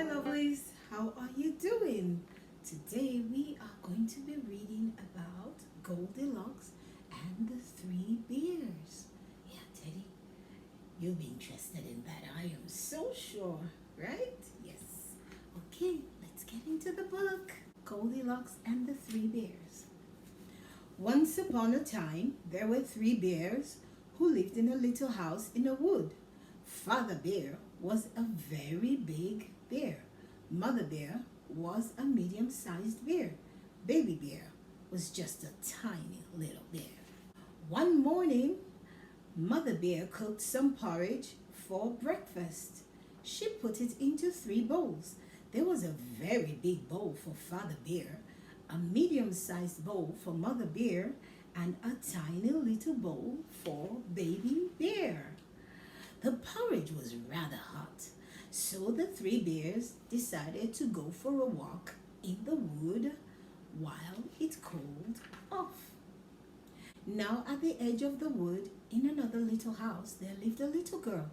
lovelies, how are you doing? Today we are going to be reading about Goldilocks and the Three Bears. Yeah, Teddy, you'll be interested in that. I am so sure, right? Yes. Okay, let's get into the book. Goldilocks and the Three Bears. Once upon a time, there were three bears who lived in a little house in a wood. Father Bear was a very big bear. Mother Bear was a medium-sized bear. Baby Bear was just a tiny little bear. One morning, Mother Bear cooked some porridge for breakfast. She put it into three bowls. There was a very big bowl for Father Bear, a medium-sized bowl for Mother Bear, and a tiny little bowl for Baby Bear. The porridge was rather hot, so the three bears decided to go for a walk in the wood while it cooled off. Now at the edge of the wood, in another little house, there lived a little girl.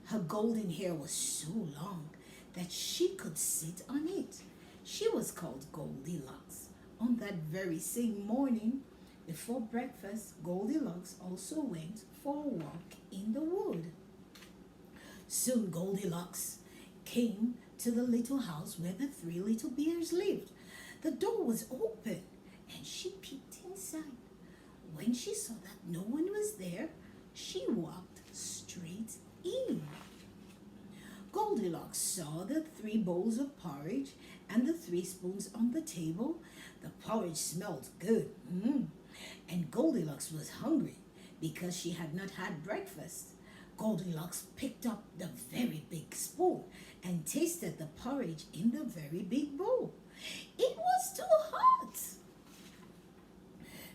Her golden hair was so long that she could sit on it. She was called Goldilocks. On that very same morning, before breakfast, Goldilocks also went for a walk in the wood. Soon Goldilocks came to the little house where the three little bears lived. The door was open and she peeked inside. When she saw that no one was there, she walked straight in. Goldilocks saw the three bowls of porridge and the three spoons on the table. The porridge smelled good, and Goldilocks was hungry because she had not had breakfast. Goldilocks picked up the very big spoon and tasted the porridge in the very big bowl. It was too hot.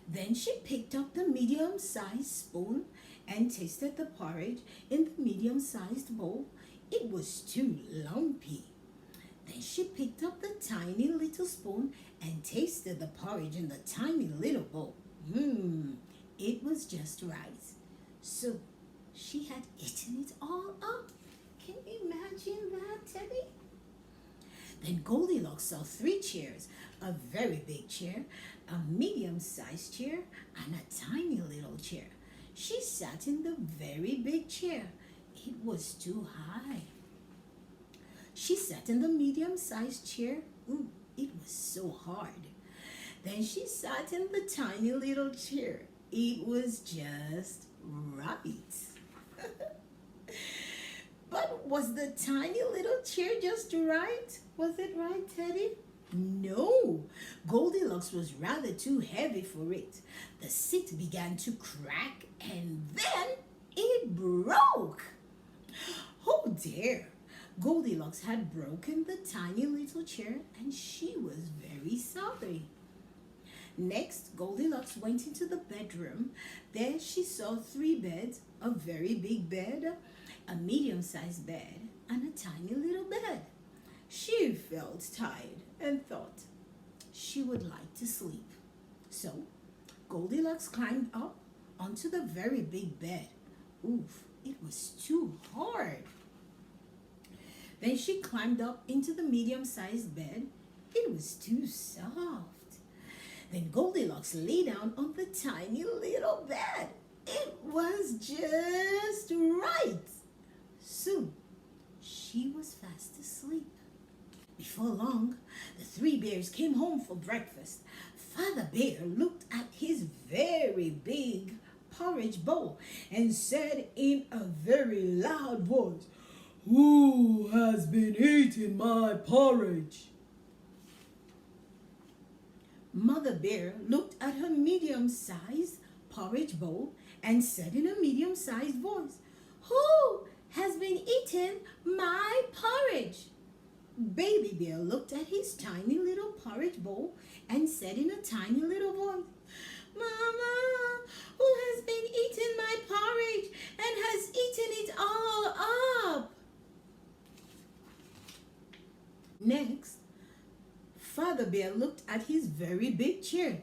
Then she picked up the medium-sized spoon and tasted the porridge in the medium-sized bowl. It was too lumpy. Then she picked up the tiny little spoon and tasted the porridge in the tiny little bowl. It was just right. So she had eaten it all up. Can you imagine that, Teddy? Then Goldilocks saw three chairs, a very big chair, a medium-sized chair, and a tiny little chair. She sat in the very big chair. It was too high. She sat in the medium-sized chair. It was so hard. Then she sat in the tiny little chair. It was just right. But was the tiny little chair just right? Was it right, Teddy? No, Goldilocks was rather too heavy for it. The seat began to crack and then it broke. Oh dear, Goldilocks had broken the tiny little chair and she was very sorry. Next, Goldilocks went into the bedroom. There she saw three beds, a very big bed, a medium-sized bed, and a tiny little bed. She felt tired and thought she would like to sleep. So, Goldilocks climbed up onto the very big bed. It was too hard. Then she climbed up into the medium-sized bed. It was too soft. Then Goldilocks lay down on the tiny little bed. It was just right. Soon, she was fast asleep. Before long, the three bears came home for breakfast. Father Bear looked at his very big porridge bowl and said in a very loud voice, "Who has been eating my porridge?" Mother Bear looked at her medium-sized porridge bowl and said in a medium-sized voice, "Who has been eating my porridge?" Baby Bear looked at his tiny little porridge bowl and said in a tiny little voice, "Mama, who has been eating my porridge and has eaten it all up?" Next, Father Bear looked at his very big chair.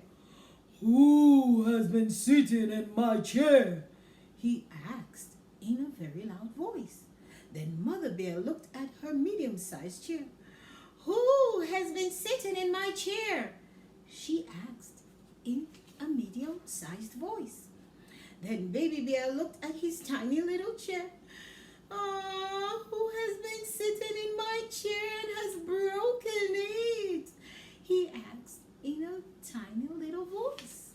"Who has been sitting in my chair?" he asked in a very loud voice. Then Mother Bear looked at her medium-sized chair. Who has been sitting in my chair? She asked in a medium-sized voice. Then Baby Bear looked at his tiny little chair. Ah, who has been sitting in my chair and has broken it? He asked in a tiny little voice.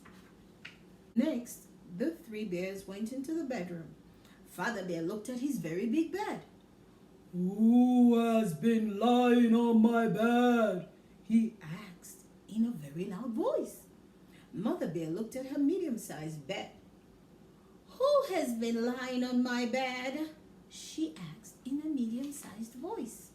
Next, the three bears went into the bedroom. Father Bear looked at his very big bed. Who has been lying on my bed? He asked in a very loud voice. Mother Bear looked at her medium-sized bed. Who has been lying on my bed? She asked in a medium-sized voice.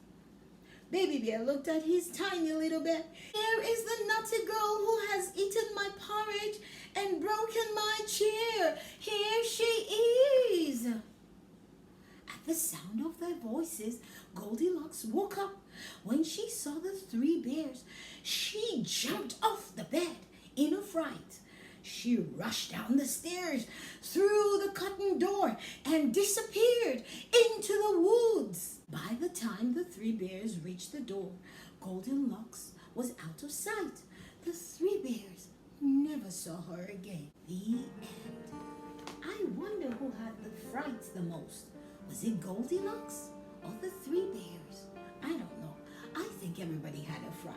Baby Bear looked at his tiny little bed. Here is the naughty girl who has eaten my porridge and broken my chair. Here she is. At the sound of their voices, Goldilocks woke up. When she saw the three bears, she jumped off the bed in a fright. She rushed down the stairs, through the cotton door, and disappeared into the woods. By the time the three bears reached the door, Goldilocks was out of sight. The three bears never saw her again. The end. I wonder who had the fright the most. Was it Goldilocks or the three bears? I don't know. I think everybody had a fright.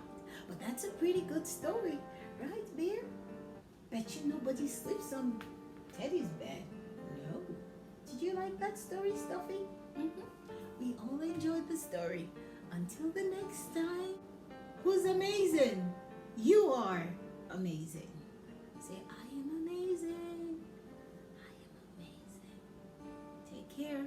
But that's a pretty good story, right, Bear? Bet you nobody sleeps on Teddy's bed. No. Did you like that story, Stuffy? We all enjoyed the story. Until the next time, who's amazing? You are amazing. Say, I am amazing. I am amazing. Take care.